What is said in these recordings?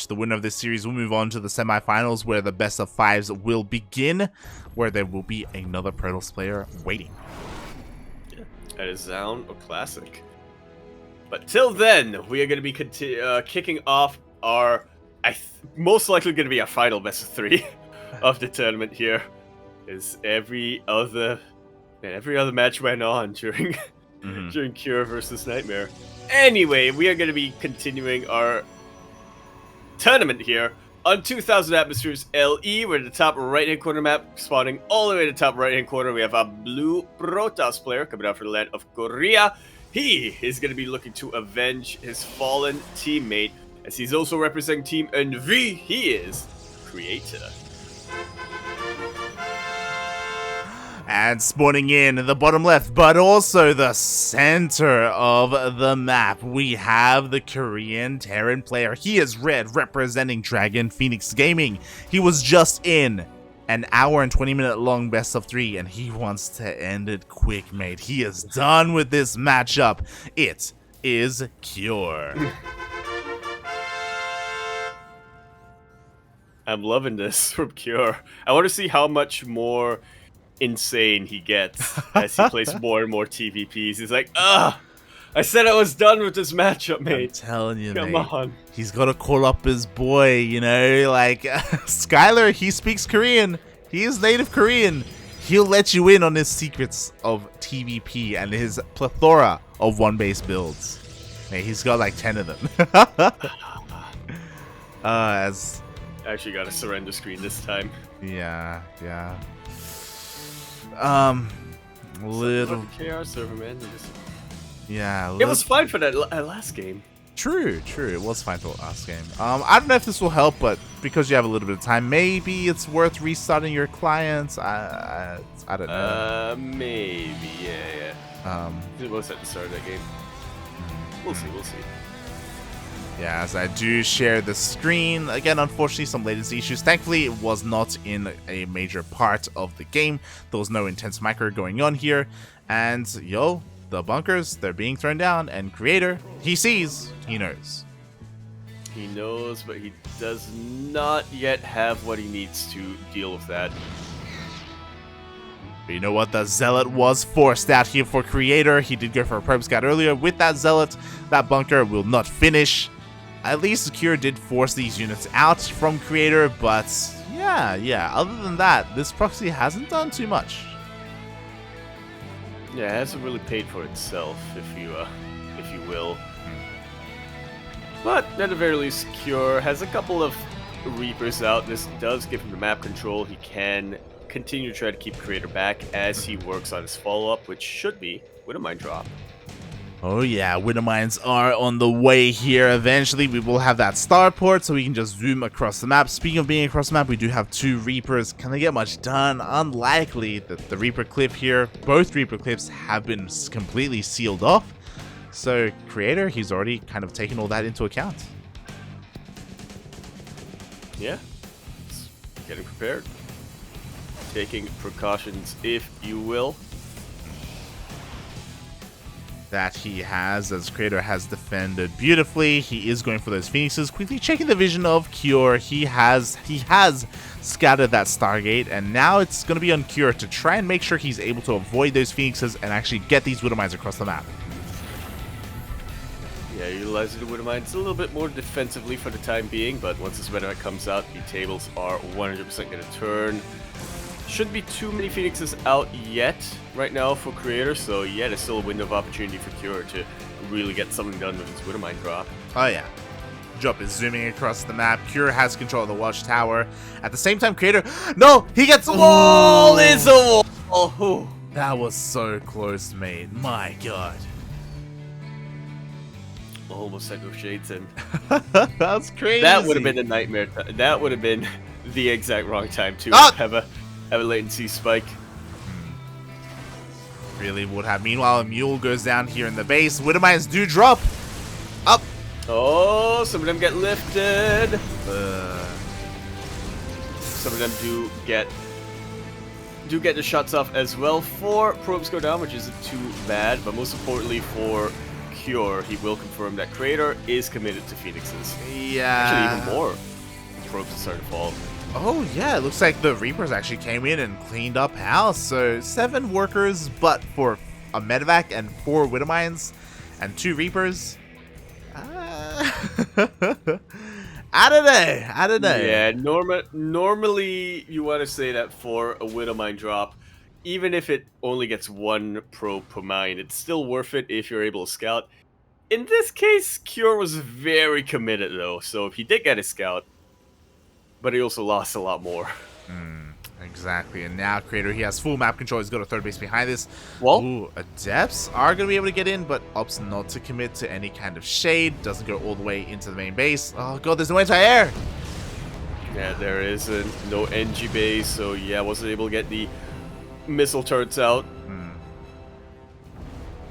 match. The winner of this series will move on to the semifinals, where the best of fives will begin, where there will be another Protoss player waiting. Yeah, that is Zound or Classic. But till then, we are going to be kicking off our, most likely going to be our final best of 3 of the tournament here. Is every other match went on during during Cure versus Nightmare. Anyway, we are going to be continuing our tournament here on 2000 Atmospheres LE. We're at the top right-hand corner map, spawning all the way to the top right-hand corner. We have a blue Protoss player coming out from the land of Korea. He is going to be looking to avenge his fallen teammate, as he's also representing Team NV. He is Creator. And spawning in the bottom left, but also the center of the map, we have the Korean Terran player. He is red, representing Dragon Phoenix Gaming. He was just in an hour and 20-minute long best of 3, and he wants to end it quick, mate. He is done with this matchup. It is Cure. I'm loving this from Cure. I want to see how much more insane he gets as he plays more and more TVPs. He's like, I said I was done with this matchup, mate. I'm telling you, Come mate. on. He's got to call up his boy, you know, like Skylar, he speaks Korean. He is native Korean. He'll let you in on his secrets of TVP and his plethora of one-base builds. Mate, he's got like 10 of them. I actually got a surrender screen this time. Yeah. Little KR server, man. Yeah. It was fine for that last game. True. It was fine for the last game. I don't know if this will help, but because you have a little bit of time, maybe it's worth restarting your clients. I don't know. Maybe, yeah. It was at the start of that game. We'll see. Yeah, as I do share the screen. Again, unfortunately, some latency issues. Thankfully, it was not in a major part of the game. There was no intense micro going on here. And, the bunkers, they're being thrown down. And Creator, he sees, he knows. He knows, but he does not yet have what he needs to deal with that. But you know what? The Zealot was forced out here for Creator. He did go for a probe scout earlier. With that Zealot, that bunker will not finish. At least Cure did force these units out from Creator, but yeah. Other than that, this proxy hasn't done too much. Yeah, it hasn't really paid for itself, if you will. But at the very least, Cure has a couple of Reapers out. This does give him the map control. He can continue to try to keep Creator back as he works on his follow-up, which should be Widowmine drop. Oh yeah, Widowmines are on the way here. Eventually, we will have that starport, so we can just zoom across the map. Speaking of being across the map, we do have 2 Reapers. Can they get much done? Unlikely. That the Reaper cliff here, both Reaper cliffs have been completely sealed off. So, Creator, he's already kind of taken all that into account. Yeah, getting prepared. Taking precautions, if you will. That he has, as Creator has defended beautifully. He is going for those Phoenixes, quickly checking the vision of Cure. He has scattered that Stargate, and now it's going to be on Cure to try and make sure he's able to avoid those Phoenixes and actually get these Widowmines across the map. Yeah, utilizing the Widowmines a little bit more defensively for the time being, but once this Widowmine comes out, the tables are 100% going to turn. Shouldn't be too many Phoenixes out yet right now for Creator, so yeah, there's still a window of opportunity for Cure to really get something done with his Widowmine drop. Oh yeah. Drop is zooming across the map. Cure has control of the watchtower. At the same time, Creator... No! He gets... Wall is a wall! Oh. That was so close, mate. My god. Almost negotiates him. That's crazy. That would have been a nightmare. That would have been the exact wrong time to have a latency spike. Really would have. Meanwhile, a mule goes down here in the base. Widowmines do drop. Up. Oh, some of them get lifted. Some of them do get the shots off as well. 4 probes go down, which isn't too bad. But most importantly for Cure, he will confirm that Creator is committed to Phoenixes. Yeah. Actually, even more probes are starting to fall. Oh yeah, it looks like the Reapers actually came in and cleaned up house. So 7 workers, but for a medevac and 4 Widowmines and 2 Reapers. Out of day. Yeah, normally you want to say that for a Widowmine drop, even if it only gets 1 probe per mine, it's still worth it if you're able to scout. In this case, Cure was very committed though, so he did get a scout, but he also lost a lot more. Exactly, and now Creator, he has full map control. He's got a third base behind this. Well, Ooh, Adepts are going to be able to get in, but opts not to commit to any kind of shade. Doesn't go all the way into the main base. Oh god, there's no anti-air. yeah, there is no NG base, so yeah, wasn't able to get the missile turrets out.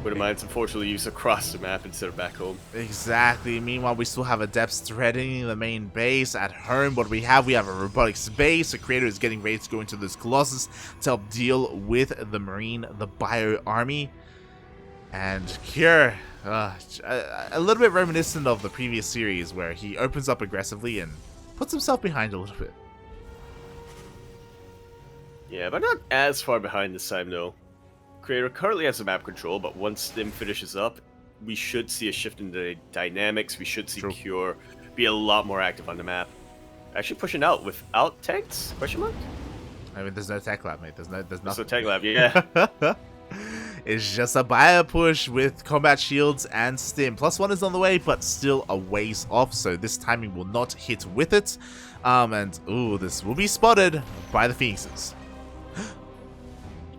Widowmines unfortunately used across the map instead of back home. Exactly. Meanwhile, we still have Adepts threatening the main base. At home, what do we have? We have a robotics base. The Creator is getting ready to go into this Colossus to help deal with the Marine, the Bio Army. And Cure, a little bit reminiscent of the previous series where he opens up aggressively and puts himself behind a little bit. Yeah, but not as far behind this time though. Creator currently has the map control, but once Stim finishes up, we should see a shift in the dynamics. We should see True. Cure be a lot more active on the map. Actually pushing out without tanks? Question mark? I mean, there's no tech lab, mate. There's There's no nothing. tech lab, yeah. It's just a bio push with combat shields and stim. +1 is on the way, but still a ways off, so this timing will not hit with it. And ooh, this will be spotted by the Phoenixes.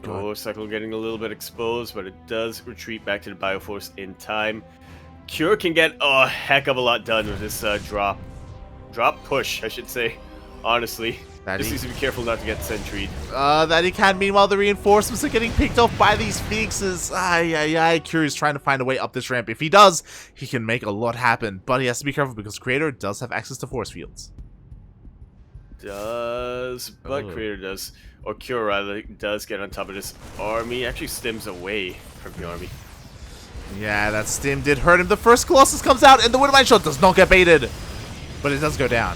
Oh, Cycle getting a little bit exposed, but it does retreat back to the Bioforce in time. Cure can get a heck of a lot done with this drop push, I should say. Honestly, just needs to be careful not to get sentried. That he can. Meanwhile, the reinforcements are getting picked off by these Phoenixes. Cure is trying to find a way up this ramp. If he does, he can make a lot happen, but he has to be careful because Creator does have access to force fields. Creator does, or Cure rather, does get on top of this army. Actually stims away from the army. Yeah, that stim did hurt him. The first Colossus comes out, and the Widowmine shot does not get baited, but it does go down.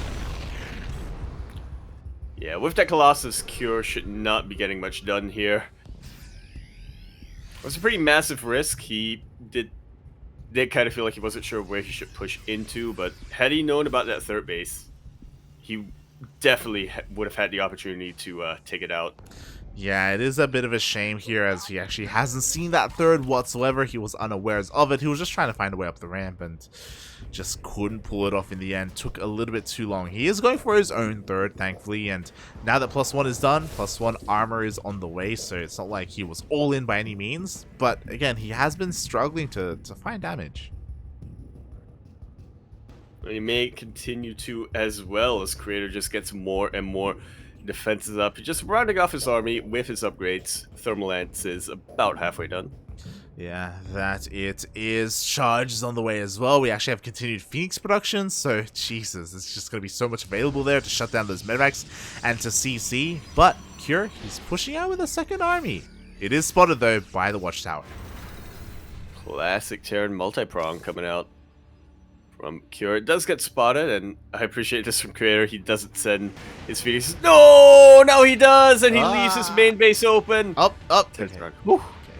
Yeah, with that Colossus, Cure should not be getting much done here. It was a pretty massive risk. He did kind of feel like he wasn't sure where he should push into, but had he known about that third base, he definitely would have had the opportunity to take it out. Yeah, it is a bit of a shame here as he actually hasn't seen that third whatsoever. He was unawares of it. He was just trying to find a way up the ramp and just couldn't pull it off in the end. Took a little bit too long. He is going for his own third, thankfully, and now that +1 is done, +1 armor is on the way, so it's not like he was all in by any means. But again, he has been struggling to find damage. He may continue to as well as Creator just gets more and more defenses up. Just rounding off his army with his upgrades. Thermal Lance is about halfway done. Yeah, that it is. Charge is on the way as well. We actually have continued Phoenix production, so Jesus, it's just going to be so much available there to shut down those medevacs and to CC. But Cure, he's pushing out with a second army. It is spotted though by the Watchtower. Classic Terran multi-prong coming out from Cure. It does get spotted, and I appreciate this from Creator. He doesn't send his Phoenix. No! Now he does, and he leaves his main base open. Up. Turns Okay. around.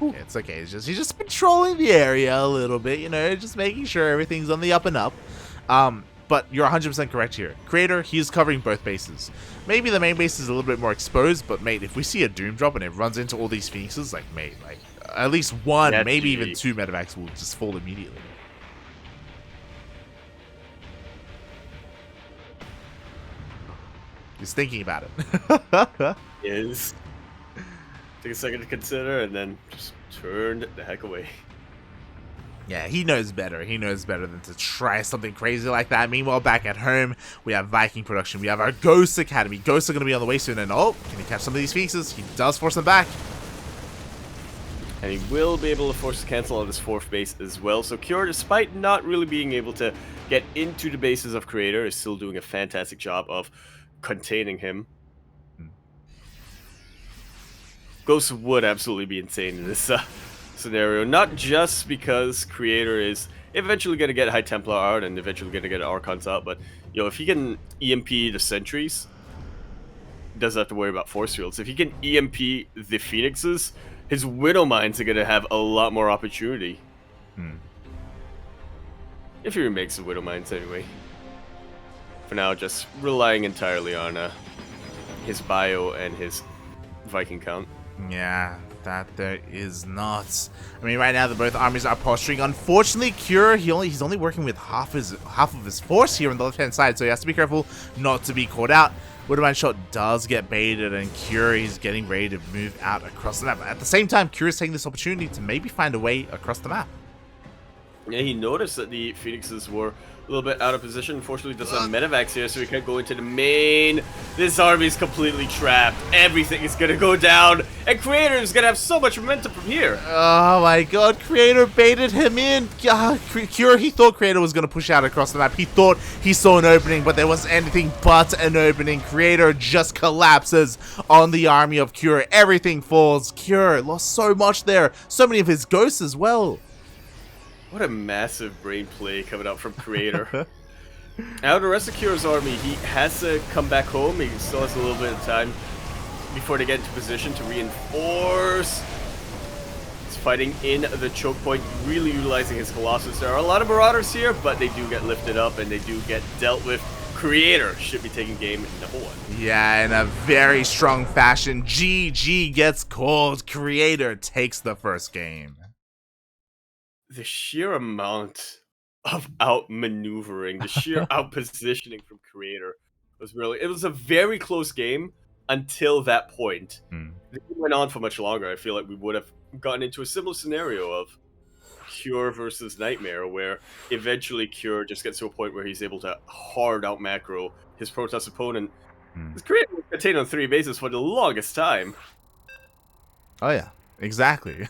Okay, it's okay. He's just patrolling the area a little bit, you know, just making sure everything's on the up and up. But you're 100% correct here. Creator, he's covering both bases. Maybe the main base is a little bit more exposed, but mate, if we see a Doom drop and it runs into all these Phoenixes, like, mate, like, at least one, That's maybe GG. even 2 medevacs will just fall immediately. He's thinking about it. Is take a second to consider, and then just turned the heck away. Yeah, he knows better. He knows better than to try something crazy like that. Meanwhile, back at home, we have Viking production. We have our Ghost Academy. Ghosts are going to be on the way soon. And oh, can he catch some of these Phoenixes? He does force them back. And he will be able to force cancel on his fourth base as well. So Cure, despite not really being able to get into the bases of Creator, is still doing a fantastic job of containing him. Ghost would absolutely be insane in this scenario, not just because Creator is eventually going to get High Templar out and eventually going to get Archons out, but if he can EMP the sentries, doesn't have to worry about force fields. If he can EMP the Phoenixes, his Widow Mines are going to have a lot more opportunity. If he remakes the Widow Mines anyway. For now, just relying entirely on his bio and his Viking count. Yeah, that there is not. I mean, right now both armies are posturing. Unfortunately, Cure he's only working with half of his force here on the left hand side, so he has to be careful not to be caught out. Widowmine shot does get baited, and Cure is getting ready to move out across the map. At the same time, Cure is taking this opportunity to maybe find a way across the map. Yeah, he noticed that the Phoenixes were a little bit out of position. Unfortunately, doesn't have Medivacs here, so he can't go into the main. This army is completely trapped. Everything is going to go down, and Creator is going to have so much momentum from here. Oh my god, Creator baited him in. Cure, he thought Creator was going to push out across the map. He thought he saw an opening, but there wasn't anything but an opening. Creator just collapses on the army of Cure. Everything falls. Cure lost so much there. So many of his ghosts as well. What a massive brain play coming out from Creator. Now the rest of Cure's army, he has to come back home. He still has a little bit of time before they get into position to reinforce. He's fighting in the choke point, really utilizing his Colossus. There are a lot of Marauders here, but they do get lifted up and they do get dealt with. Creator should be taking game number 1. Yeah, in a very strong fashion. GG gets called. Creator takes the first game. The sheer amount of outmaneuvering, the sheer outpositioning from Creator was it was a very close game until that point. It went on for much longer. I feel like we would have gotten into a similar scenario of Cure versus Nightmare, where eventually Cure just gets to a point where he's able to hard out macro his Protoss opponent. His Creator was contained on 3 bases for the longest time. Oh yeah, exactly.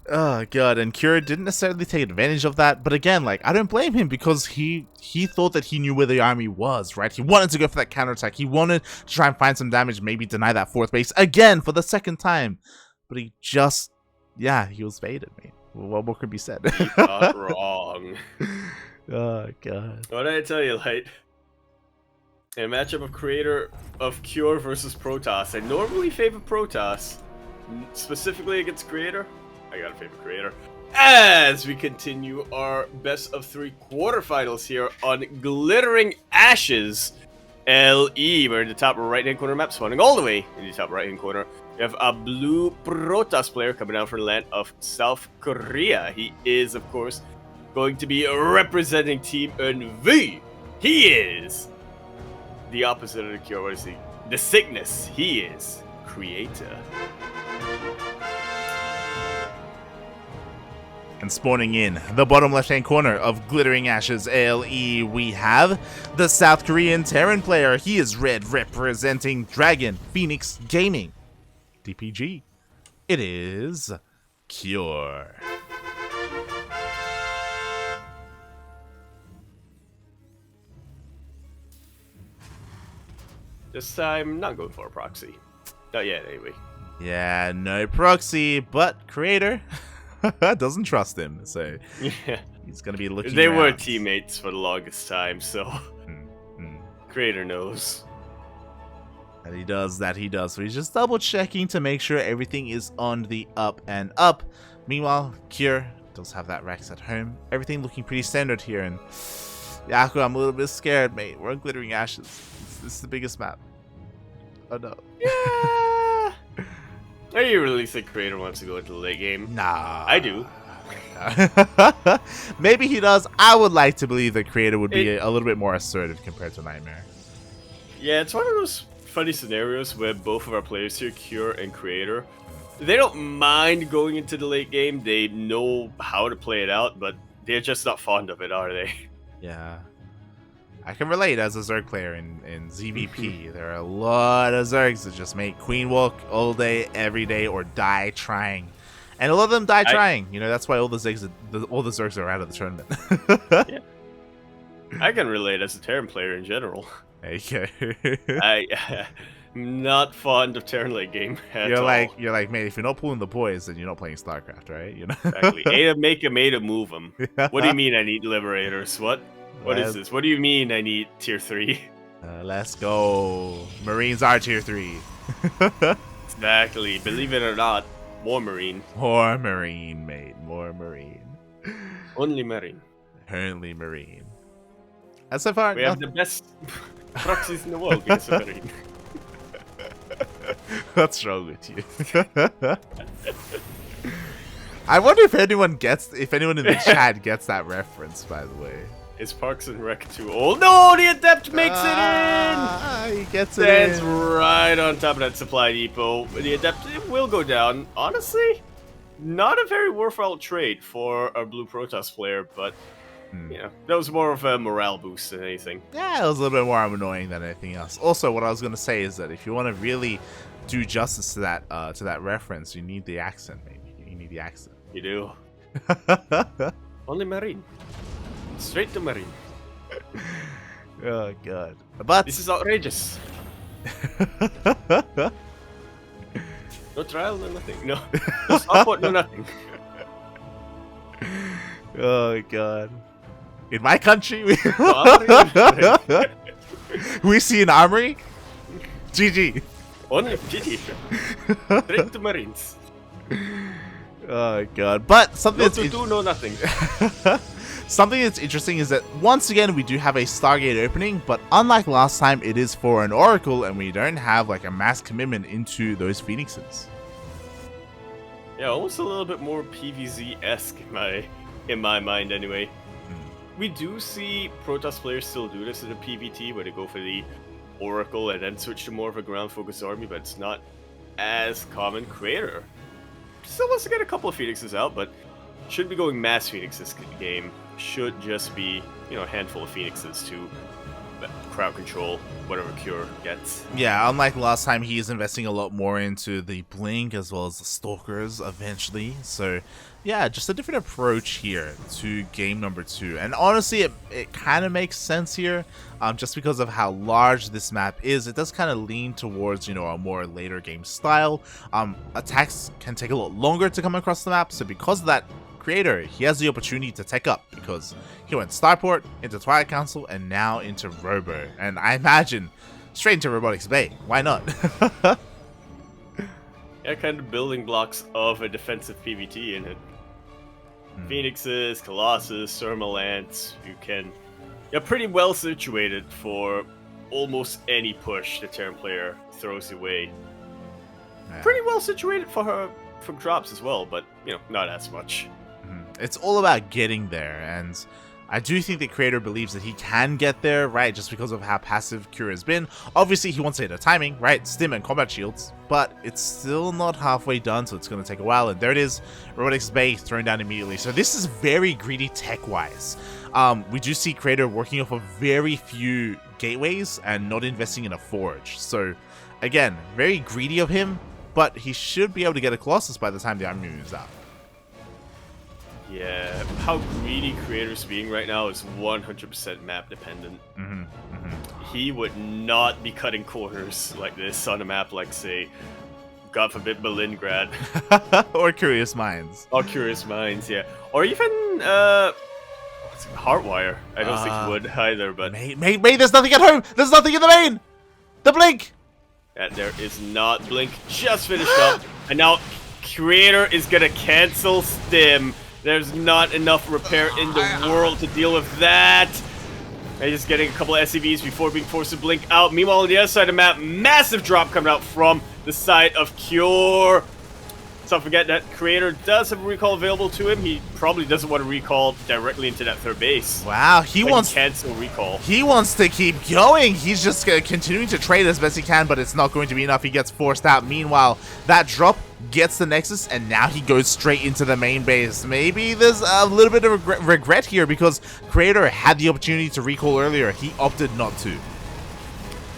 Oh god, and Cure didn't necessarily take advantage of that, but again, like, I don't blame him because he thought that he knew where the army was, right? He wanted to go for that counterattack. He wanted to try and find some damage, maybe deny that 4th base again for the 2nd time. But he just, yeah, he was baited, mate. What more could be said? He got wrong. Oh god. What did I tell you, Light? In a matchup of Creator of Cure versus Protoss, I normally favor Protoss. Specifically against Creator, I gotta favor Creator. As we continue our best of 3 quarterfinals here on Glittering Ashes LE. We're in the top right-hand corner map, spawning all the way in the top right-hand corner. We have a blue Protoss player coming out from the land of South Korea. He is, of course, going to be representing Team NV. He is the opposite of the Cure. What is he? The sickness. He is Creator. And spawning in the bottom left-hand corner of Glittering Ashes ALE, we have the South Korean Terran player. He is red, representing Dragon Phoenix Gaming. DPG. It is Cure. This time, not going for a proxy. Not yet, anyway. Yeah, no proxy, but Creator doesn't trust him, so yeah, he's gonna be looking. They around. were teammates for the longest time, so Creator knows. That he does, So he's just double checking to make sure everything is on the up and up. Meanwhile, Cure does have that Rex at home. Everything looking pretty standard here, and Yaku, I'm a little bit scared, mate. We're on Glittering Ashes. This is the biggest map. Oh no. Yeah. Are you really think Creator wants to go into the late game? Nah. I do. Maybe he does. I would like to believe that Creator would be a little bit more assertive compared to Nightmare. Yeah, it's one of those funny scenarios where both of our players here, Cure and Creator, they don't mind going into the late game. They know how to play it out, but they're just not fond of it, are they? Yeah. I can relate as a Zerg player in ZVP. There are a lot of Zergs that just make Queen walk all day, every day, or die trying. And a lot of them die trying. You know, that's why all the Zergs are out of the tournament. Yeah. I can relate as a Terran player in general. Okay. Not fond of Terran late game at You're all. like, mate, if you're not pulling the boys, then you're not playing StarCraft, right? You know. Exactly. A to make him, A to move him. What do you mean I need liberators? What is this? What do you mean I need tier 3? Let's go. Marines are tier 3. Exactly. Believe it or not, more Marine. More Marine, mate. More Marine. Only Marine. Only Marine. And so far, We have the best proxies in the world against a Marine. What's wrong with you? I wonder if anyone in the chat gets that reference, by the way. Is Parks and Rec too old? No, the Adept makes it in! He gets it Stands in. right on top of that supply depot. The Adept it will go down. Honestly, not a very worthwhile trade for a Blue Protoss player, but you know, that was more of a morale boost than anything. Yeah, it was a little bit more annoying than anything else. Also, what I was going to say is that if you want to really do justice to that reference, you need the accent, maybe. You need the accent. You do. Only Marine. Straight to Marine. Oh, God. But this is outrageous. No trial, no nothing. No support, no nothing. Oh, God. In my country, we see an armory. GG. Only GG. Straight to Marines. Oh, God. But something No nothing. Something that's interesting is that once again we do have a Stargate opening, but unlike last time, it is for an Oracle, and we don't have like a mass commitment into those Phoenixes. Yeah, almost a little bit more PvZ-esque in my mind anyway. We do see Protoss players still do this in the PvT, where they go for the Oracle and then switch to more of a ground-focused army, but it's not as common. Creator still wants to get a couple of Phoenixes out, but should be going mass Phoenix this game. Should just be, you know, a handful of Phoenixes to crowd control whatever Cure gets. Yeah, unlike last time, he is investing a lot more into the Blink as well as the Stalkers eventually. So, yeah, just a different approach here to game number 2. And honestly, it kind of makes sense here, just because of how large this map is. It does kind of lean towards, you know, a more later game style. Attacks can take a lot longer to come across the map, so because of that, Creator, he has the opportunity to tech up because he went Starport, into Twilight Council, and now into Robo. And I imagine straight into Robotics Bay. Why not? Yeah, kind of building blocks of a defensive PvT in it. Phoenixes, Colossus, Thermal Ants, you're pretty well situated for almost any push the Terran player throws away. Yeah. Pretty well situated for her from drops as well, but you know, not as much. It's all about getting there, and I do think that Creator believes that he can get there, right, just because of how passive Cure has been. Obviously, he wants to hit a timing, right, stim and combat shields, but it's still not halfway done, so it's going to take a while, and there it is, Robotics Bay thrown down immediately. So this is very greedy tech-wise. We do see Creator working off of very few gateways and not investing in a forge. So, again, very greedy of him, but he should be able to get a Colossus by the time the army moves out. Yeah, how greedy Creator's being right now is 100% map dependent. He would not be cutting corners like this on a map like, say, God forbid, Berlingrad. Or Curious Minds. Or Curious Minds, yeah. Or even, Heartwire. I don't think he would either, but... Mate, there's nothing at home! There's nothing in the main! The Blink! Yeah, there is not. Blink just finished up, and now Creator is gonna cancel Stim. There's not enough repair in the world to deal with that. And just getting a couple of SCVs before being forced to blink out. Meanwhile, on the other side of the map, massive drop coming out from the side of Cure. Let's not forget that Creator does have a recall available to him. He probably doesn't want to recall directly into that third base. Wow, he wants cancel recall. He wants to keep going. He's just continuing to trade as best he can, but it's not going to be enough. He gets forced out. Meanwhile, that drop gets the Nexus, and now he goes straight into the main base. Maybe there's a little bit of regret here because Creator had the opportunity to recall earlier. He opted not to.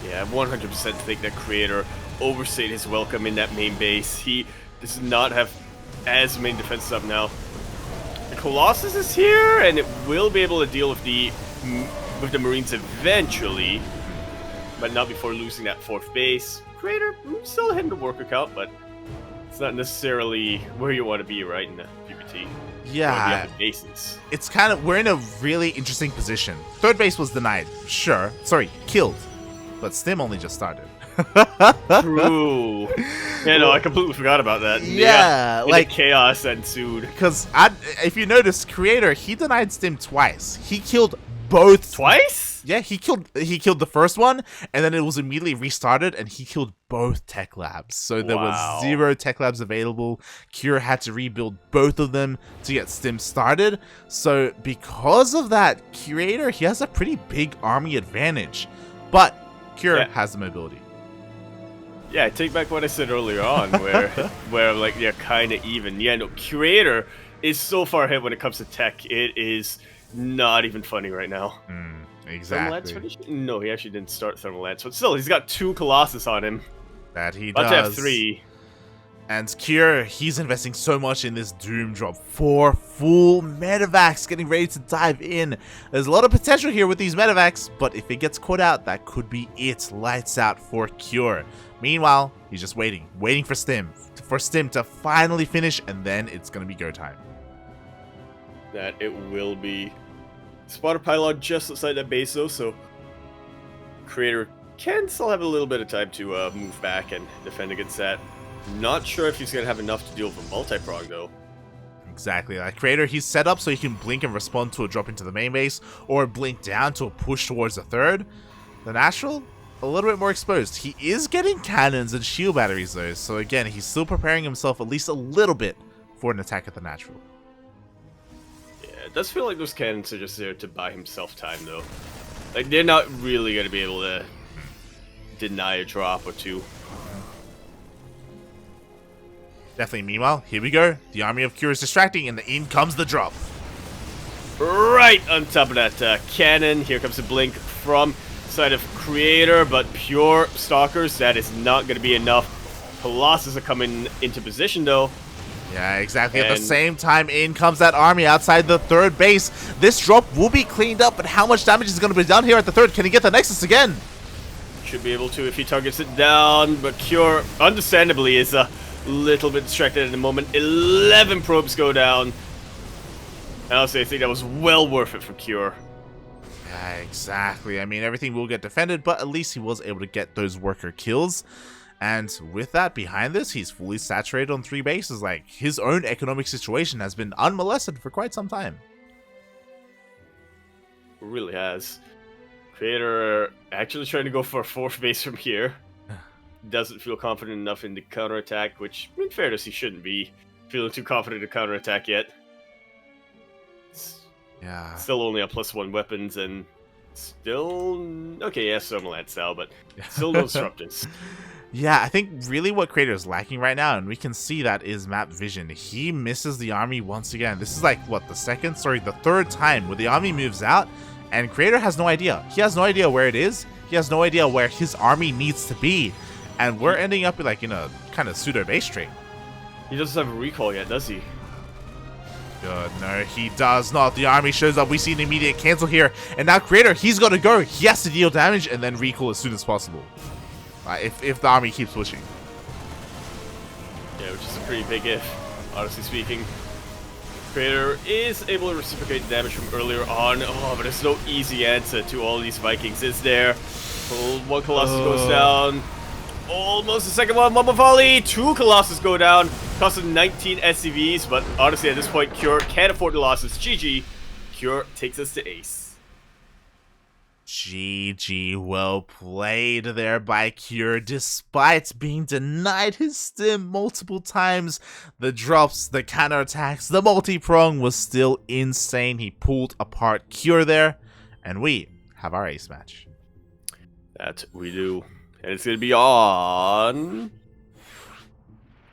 Yeah, 100% think that Creator overstayed his welcome in that main base. He does not have as many defenses up now. The Colossus is here, and it will be able to deal with the Marines eventually, but not before losing that fourth base. Creator, still hitting the worker count, but it's not necessarily where you want to be, right, in the PvT. Yeah, bases. it's kind of, we're in a really interesting position. Third base was denied, sure. Sorry, killed. But Stim only just started. True. Yeah, no, I completely forgot about that. Yeah, like chaos ensued. Because if you notice, Creator, he denied Stim twice. He killed both. Twice? Yeah, he killed the first one, and then it was immediately restarted, and he killed both tech labs. So there was 0 tech labs available. Cure had to rebuild both of them to get Stim started. So because of that, Creator, he has a pretty big army advantage. But Cure has the mobility. Yeah, I take back what I said earlier on, where like they're kind of even. Yeah, no, Curator is so far ahead when it comes to tech. It is not even funny right now. Exactly. No, he actually didn't start Thermal Lance, but still, he's got 2 Colossus on him. That he does. About to have 3. And Cure, he's investing so much in this Doom drop. 4 full medevacs getting ready to dive in. There's a lot of potential here with these medevacs, but if it gets caught out, that could be it. Lights out for Cure. Meanwhile, he's just waiting for Stim to finally finish, and then it's going to be go time. That it will be. Spotter pylon just outside that base, though, so Creator can still have a little bit of time to move back and defend against that. Not sure if he's going to have enough to deal with a multi-prog, though. Exactly. Like Creator, he's set up so he can blink and respond to a drop into the main base, or blink down to a push towards the third. The Natural, a little bit more exposed. He is getting cannons and shield batteries, though, so again, he's still preparing himself at least a little bit for an attack at the Natural. Yeah, it does feel like those cannons are just there to buy himself time, though. Like, they're not really going to be able to deny a drop or 2. Definitely. Meanwhile, here we go. The army of Cure is distracting, and in comes the drop. Right on top of that cannon. Here comes the blink from side of Creator, but pure Stalkers, that is not going to be enough. Colossus are coming into position, though. Yeah, exactly. At the same time, in comes that army outside the third base. This drop will be cleaned up, but how much damage is going to be done here at the third? Can he get the Nexus again? Should be able to if he targets it down, but Cure, understandably, is a little bit distracted at the moment. 11 probes go down. And honestly, I think that was well worth it for Cure. Yeah, exactly. I mean, everything will get defended, but at least he was able to get those worker kills. And with that, behind this, he's fully saturated on 3 bases. Like, his own economic situation has been unmolested for quite some time. It really has. Creator actually trying to go for a 4th base from here. Doesn't feel confident enough in the counterattack, which, in fairness, he shouldn't be feeling too confident in counterattack yet. Yeah. Still only on +1 weapons, and still... Okay, yeah, Thermal Lance now, but still no disruptors. Yeah, I think really what Creator is lacking right now, and we can see that, is map vision. He misses the army once again. This is like, what, the 3rd time where the army moves out, and Creator has no idea. He has no idea where it is. He has no idea where his army needs to be. And we're ending up like in a kind of pseudo base trade. He doesn't have a recall yet, does he? Good, no, he does not. The army shows up. We see an immediate cancel here. And now Creator, he's got to go. He has to deal damage and then recall as soon as possible. If the army keeps pushing. Yeah, which is a pretty big if, honestly speaking. Creator is able to reciprocate the damage from earlier on. Oh, but there's no easy answer to all these Vikings, is there? One Colossus goes down. Almost the second one. Mama Volley. 2 Colossus go down. Costing 19 SCVs, but honestly, at this point, Cure can't afford the losses. GG. Cure takes us to ace. GG, well played there by Cure. Despite being denied his stim multiple times, the drops, the counterattacks, the multi-prong was still insane. He pulled apart Cure there, and we have our ace match. That we do. And it's going to be on...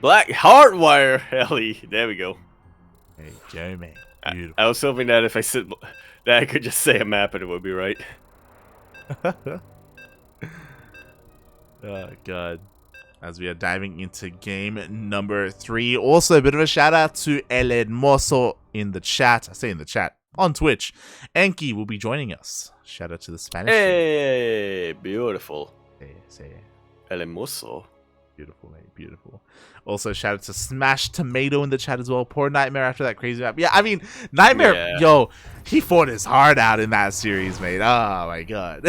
Black Heartwire Ellie. There we go. There you go, man. Beautiful. I was hoping that if I said that, I could just say a map and it would be right. Oh, God. As we are diving into game number 3. Also, a bit of a shout out to El Hermoso in the chat. I say in the chat. On Twitch. Enki will be joining us. Shout out to the Spanish. Hey, beautiful. Say Elemoso. Beautiful, mate. Beautiful. Also, shout out to Smash Tomato in the chat as well. Poor Nightmare after that crazy map. Yeah, I mean, Nightmare, Yeah. yo, he fought his heart out in that series, mate. Oh, my God.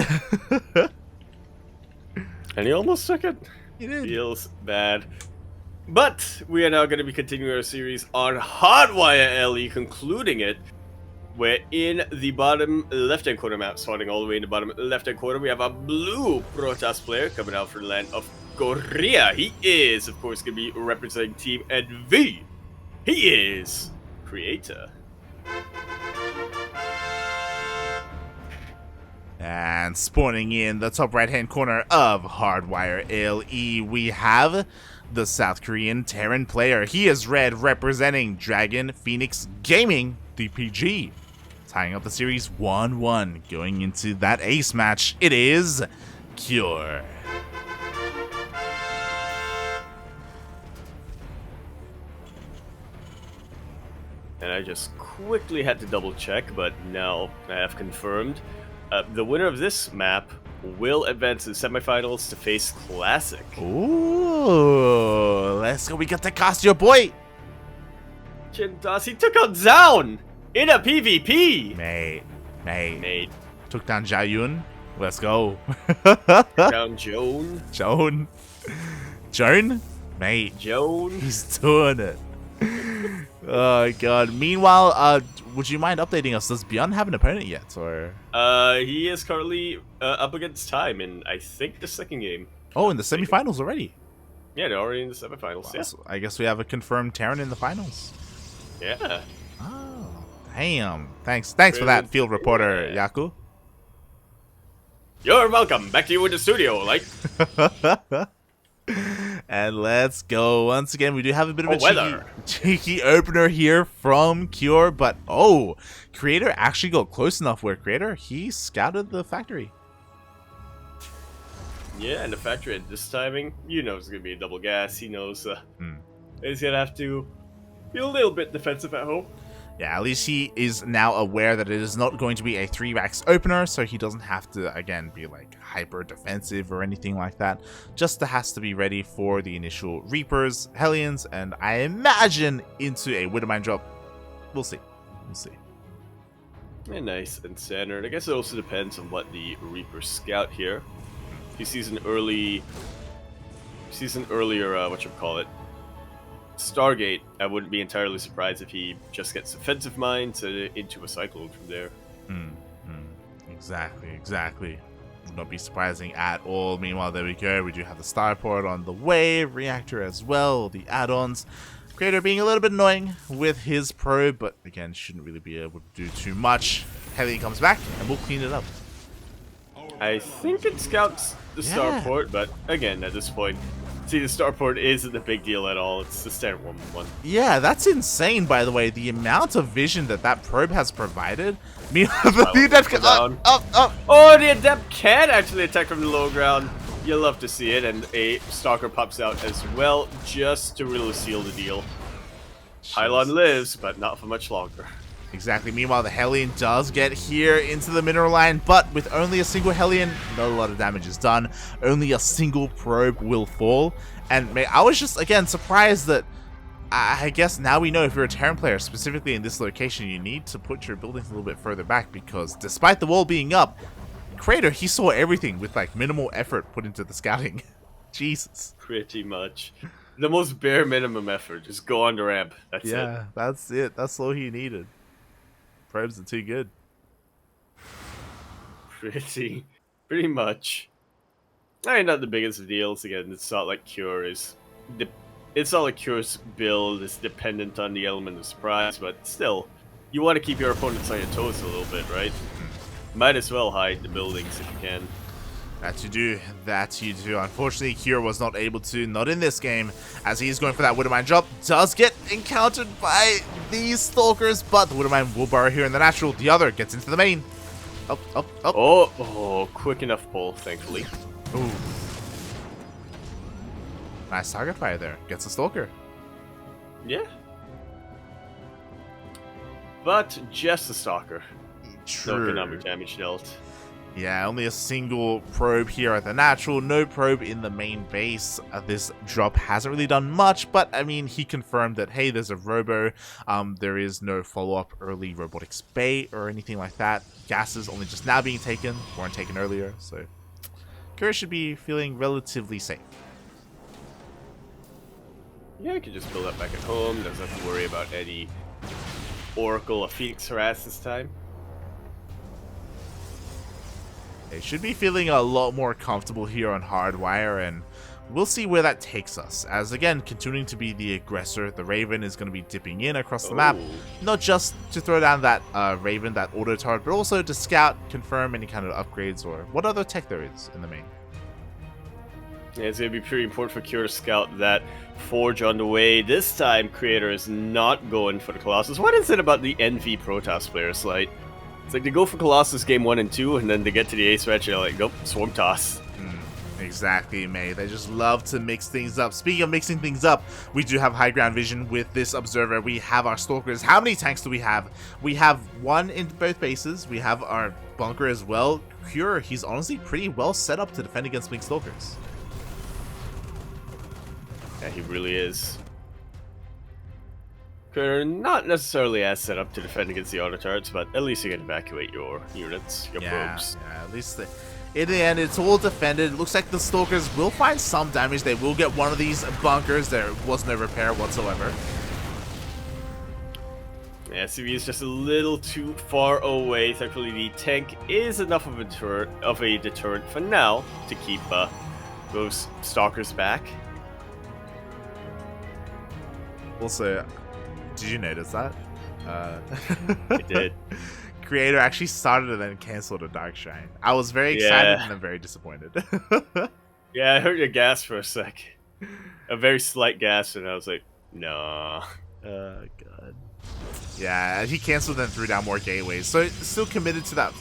And he almost took it. He did. Feels bad. But we are now going to be continuing our series on Hardwire LE, concluding it. We're in the bottom left-hand corner map, spawning all the way in the bottom left-hand corner. We have a blue Protoss player coming out from the land of Korea. He is, of course, going to be representing Team NV. He is Creator. And spawning in the top right-hand corner of Hardwire LE, we have the South Korean Terran player. He is red, representing Dragon Phoenix Gaming DPG. Tying up the series 1-1. Going into that ace match, it is Cure. And I just quickly had to double check, but now I have confirmed. The winner of this map will advance to the semifinals to face Classic. Ooh, let's go. We got to cast your boy. Jindas, he took out Zaun in a PvP. Mate. Took down Jayun. Let's go. Down Joan. Joan? Mate. Joan. He's doing it. Oh, God. Meanwhile, would you mind updating us? Does Beyond have an opponent yet, or? He is currently up against Time in, I think, the second game. Oh, in the semifinals already. Yeah, they're already in the semifinals. Wow, Yeah. so I guess we have a confirmed Terran in the finals. Yeah. Oh, damn. Thanks for that, field reporter, Yaku. You're welcome. Back to you in the studio, like. And let's go. Once again, we do have a bit of a cheeky opener here from Cure, but Creator actually got close enough where Creator, he scouted the factory. Yeah, and the factory at this timing, you know it's going to be a double gas. He knows he's going to have to be a little bit defensive at home. Yeah, at least he is now aware that it is not going to be a 3-racks opener, so he doesn't have to, again, be like hyper defensive or anything like that. Just has to be ready for the initial Reapers, Hellions, and I imagine into a Widowmine drop. We'll see. Yeah, nice and standard. I guess it also depends on what the Reaper scout here. If he sees an earlier, whatchamacallit, Stargate, I wouldn't be entirely surprised if he just gets defensive mines into a Cyclone from there. Exactly. Would not be surprising at all. Meanwhile, there we go. We do have the Starport on the way, Reactor as well, the add-ons. Creator being a little bit annoying with his probe, but again, shouldn't really be able to do too much. Hellion comes back, and we'll clean it up. I think it scouts the Starport, but again, at this point, see, the Starport isn't a big deal at all. It's the standard 1-1. Yeah, that's insane, by the way. The amount of vision that probe has provided. The Adept can... Oh, the Adept can actually attack from the low ground. You'll love to see it, and a Stalker pops out as well, just to really seal the deal. Pylon lives, but not for much longer. Exactly. Meanwhile, the Hellion does get here into the mineral line, but with only a single Hellion, not a lot of damage is done. Only a single probe will fall. And I was just, again, surprised that, I guess now we know if you're a Terran player, specifically in this location, you need to put your buildings a little bit further back, because despite the wall being up, Creator, he saw everything with like minimal effort put into the scouting. Jesus. Pretty much. The most bare minimum effort. Just go on the ramp. That's it. Yeah, that's it. That's all he needed. Probes are too good. Pretty much. I mean, not the biggest of deals. Again, it's not like Cure is... It's not like Cure's build is dependent on the element of surprise, but still, you want to keep your opponents on your toes a little bit, right? Might as well hide the buildings if you can. That you do. Unfortunately, Cure was not able to, not in this game, as he's going for that Widowmine drop. Does get encountered by these Stalkers, but the Widowmine will burrow here in the natural. The other gets into the main. Up. Oh, quick enough pull, thankfully. Ooh. Nice target fire there. Gets a Stalker. Yeah. But just a Stalker. True. No economic damage dealt. Yeah, only a single probe here at the natural, no probe in the main base. This drop hasn't really done much, but I mean, he confirmed that, hey, there's a robo. There is no follow-up early robotics bay or anything like that. Gases only just now being taken, weren't taken earlier, so Kura should be feeling relatively safe. Yeah, you can just build up back at home, doesn't have to worry about any Oracle or Phoenix harass this time. They should be feeling a lot more comfortable here on Hardwire, and we'll see where that takes us. As again, continuing to be the aggressor, the Raven is going to be dipping in across the map, not just to throw down that Raven, that auto turret, but also to scout, confirm any kind of upgrades or what other tech there is in the main. Yeah, it's going to be pretty important for Cure to scout that Forge on the way. This time, Creator is not going for the Colossus. What is it about the NV Protoss players? Like, it's like they go for Colossus game 1 and 2, and then they get to the Ace Match, and they're like, nope, Swarm Toss. Exactly, May. They just love to mix things up. Speaking of mixing things up, we do have high ground vision with this observer. We have our stalkers. How many tanks do we have? We have one in both bases. We have our bunker as well. Cure, he's honestly pretty well set up to defend against Blink Stalkers. Yeah, he really is. They're not necessarily as set up to defend against the auto turrets, but at least you can evacuate your units, your probes. Yeah, at least in the end, it's all defended. It looks like the Stalkers will find some damage. They will get one of these bunkers. There was no repair whatsoever. Yeah, CV is just a little too far away. Thankfully, the tank is enough of a deterrent for now to keep those Stalkers back. Also, did you notice that? I did. Creator actually started and then canceled a Dark Shine. I was very excited and then very disappointed. Yeah, I heard your gas for a sec. A very slight gas, and I was like, no. God. Yeah, he canceled and threw down more gateways. So still committed to that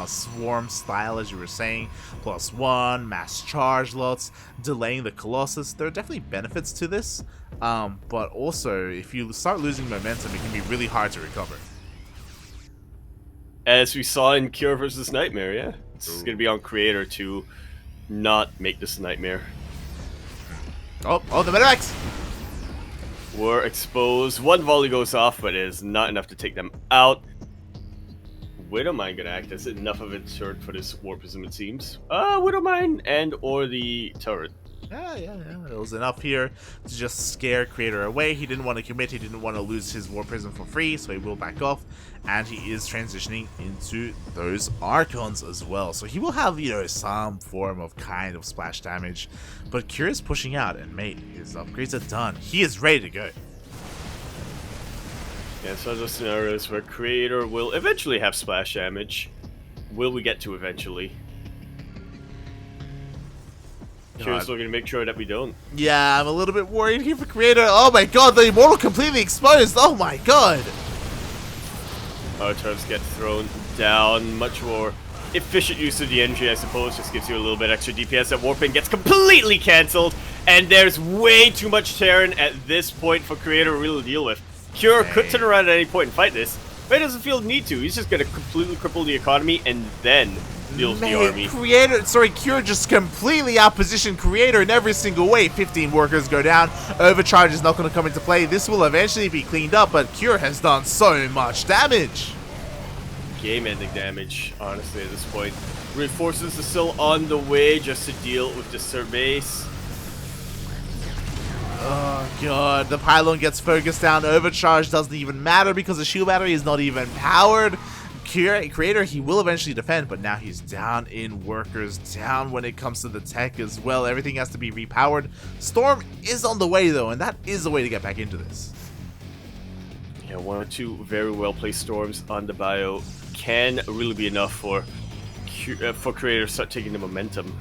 swarm style, as you were saying. +1, mass charge lots, delaying the Colossus. There are definitely benefits to this. But also, if you start losing momentum, it can be really hard to recover. As we saw in Cure versus Nightmare, yeah. It's going to be on Creator to not make this a nightmare. Oh, the Medivacs! We're exposed. One volley goes off, but it is not enough to take them out. Widowmine gonna act as enough of a turret for this Warpism, it seems. Widowmine and or the turret. Yeah. It was enough here to just scare Creator away. He didn't want to commit. He didn't want to lose his War Prism for free, so he will back off. And he is transitioning into those Archons as well. So he will have, some form of kind of splash damage. But Cure is pushing out, and mate, his upgrades are done. He is ready to go. Yeah, so those scenarios where Creator will eventually have splash damage. Will we get to eventually? Cure's still gonna make sure that we don't. Yeah, I'm a little bit worried here for Creator. Oh my god, the Immortal completely exposed. Oh my god. Our turrets get thrown down. Much more efficient use of the energy, I suppose. Just gives you a little bit extra DPS. That Warping gets completely cancelled. And there's way too much Terran at this point for Creator to really deal with. Cure could turn around at any point and fight this, but he doesn't feel the need to. He's just going to completely cripple the economy and then deal with the army. Cure just completely outpositioned Creator in every single way. 15 workers go down. Overcharge is not going to come into play. This will eventually be cleaned up, but Cure has done so much damage. Game-ending damage, honestly, at this point. Reinforcements are still on the way just to deal with this third base. Oh god, the pylon gets focused down. Overcharge doesn't even matter because the shield battery is not even powered. Creator, he will eventually defend, but now he's down in workers, down when it comes to the tech as well. Everything has to be repowered. Storm is on the way though, and that is the way to get back into this. Yeah, 1 or 2 very well placed storms on the bio can really be enough for Creator to start taking the momentum.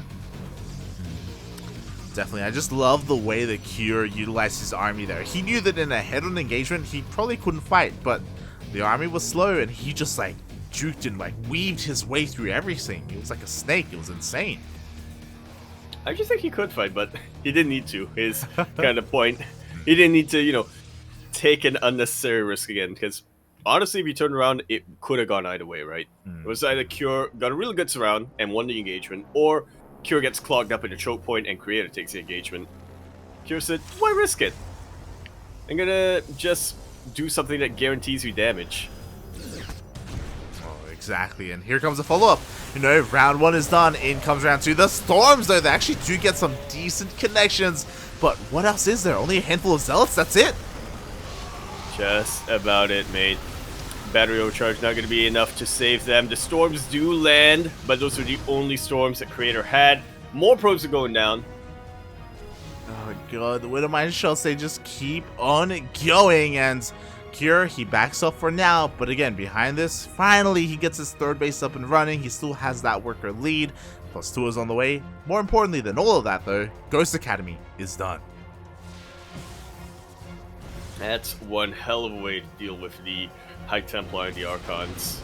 Definitely. I just love the way that Cure utilized his army there. He knew that in a head-on engagement, he probably couldn't fight, but the army was slow, and he just, juked and, weaved his way through everything. He was like a snake. It was insane. I just think he could fight, but he didn't need to, is kind of point. He didn't need to, take an unnecessary risk again, because honestly, if you turn around, it could have gone either way, right? Mm. It was either Cure got a really good surround and won the engagement, or Cure gets clogged up in a choke point and Creator takes the engagement. Cure said, why risk it? I'm gonna just do something that guarantees you damage. Oh, exactly. And here comes a follow-up. You know, round 1 is done. In comes round 2. The Storms, though, they actually do get some decent connections. But what else is there? Only a handful of Zealots? That's it? Just about it, mate. Battery overcharge not going to be enough to save them. The Storms do land, but those are the only Storms that Creator had. More probes are going down. Oh god, the Widowmine shots, they just keep on going, and Cure, he backs up for now, but again, behind this, finally he gets his third base up and running. He still has that worker lead, +2 is on the way. More importantly than all of that though, Ghost Academy is done. That's one hell of a way to deal with the High Templar and the Archons.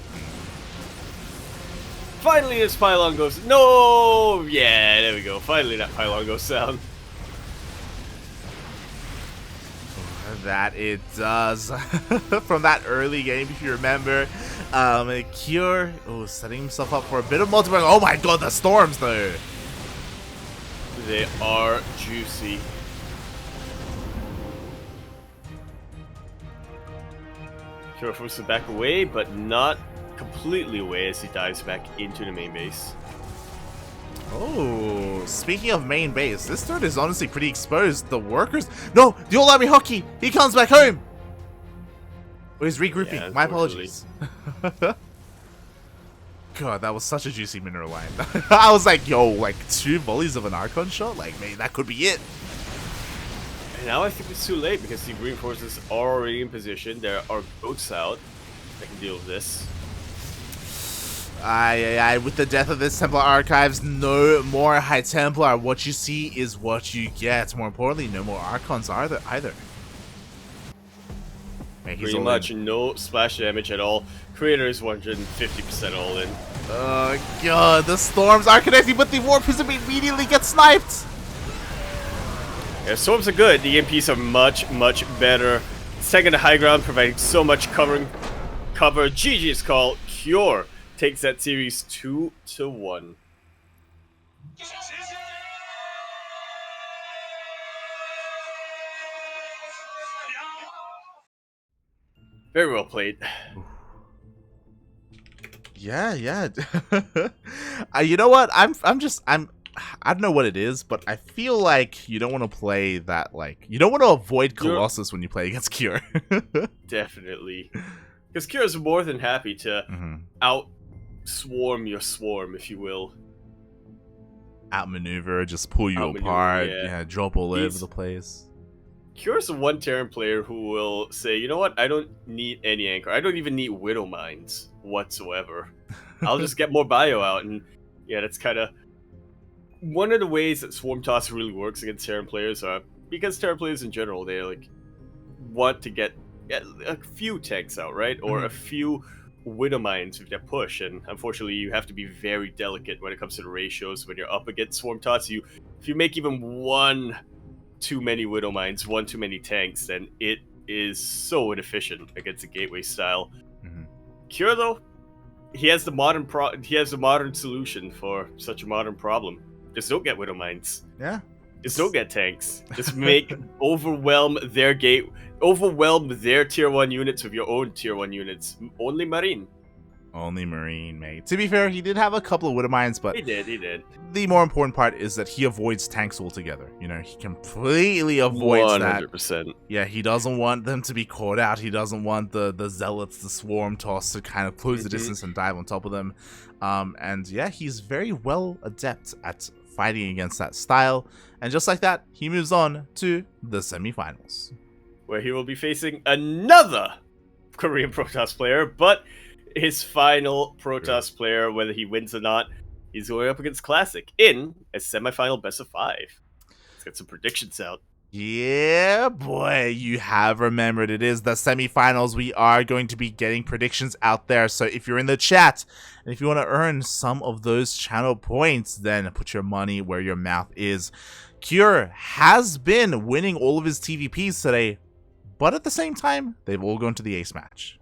Finally this pylon goes... No! Yeah, there we go. Finally that pylon goes down. That it does. From that early game, if you remember, Cure setting himself up for a bit of multiplayer. Oh my god, the Storms though! They are juicy. Cure forces to back away, but not completely away as he dives back into the main base. Oh, speaking of main base, this third is honestly pretty exposed. The workers... No! The Old Army Hockey! He comes back home! Oh, he's regrouping. Yeah, my apologies. God, that was such a juicy mineral line. I was like, yo, like 2 volleys of an Archon shot? Like, man, that could be it. And now I think it's too late because the reinforcements are already in position. There are goats out that can deal with this. With the death of this Templar Archives, no more High Templar. What you see is what you get. More importantly, no more Archons either. Man, he's pretty much no splash damage at all. Creator is 150% all in. Oh god, the Storms are connecting, but the Warp Prism immediately gets sniped. Yeah, Storms are good. The EMPs are much, much better. Second to high ground, providing so much cover. GG's call. Cure takes that series 2-1. Very well played. Yeah. You know what? I don't know what it is, but I feel like you don't want to play that, like, you don't want to avoid Colossus when you play against Cure. Definitely. Because Cure is more than happy to out-swarm your swarm, if you will. Outmaneuver, just pull you apart, yeah, drop all over the place. Cure's the one Terran player who will say, you know what, I don't need any anchor. I don't even need Widow Mines whatsoever. I'll just get more bio out, and yeah, that's kind of one of the ways that Swarm Toss really works against Terran players. Because Terran players in general, they like want to get a few tanks out, right, or a few Widow Mines with their push, and unfortunately, you have to be very delicate when it comes to the ratios when you're up against Swarm Toss. If you make even one too many Widow Mines, one too many tanks, then it is so inefficient against a gateway style. Cure, though, he has the modern solution for such a modern problem. Just don't get Widow Mines. Yeah. Just don't get tanks. Just overwhelm their tier 1 units with your own tier 1 units. Only Marine. Only Marine, mate. To be fair, he did have a couple of Widow Mines, but... He did. The more important part is that he avoids tanks altogether. You know, he completely avoids 100%. that. Yeah, he doesn't want them to be caught out. He doesn't want the Zealots, the Swarm Toss to kind of close the distance and dive on top of them. And yeah, he's very well adept at fighting against that style. And just like that, he moves on to the semifinals, where he will be facing another Korean Protoss player, but his final Protoss player, whether he wins or not, he's going up against Classic in a semifinal best of 5. Let's get some predictions out. Yeah, boy, you have remembered. It is the semifinals. We are going to be getting predictions out there. So if you're in the chat, and if you want to earn some of those channel points, then put your money where your mouth is. Cure has been winning all of his TVPs today, but at the same time, they've all gone to the ace match.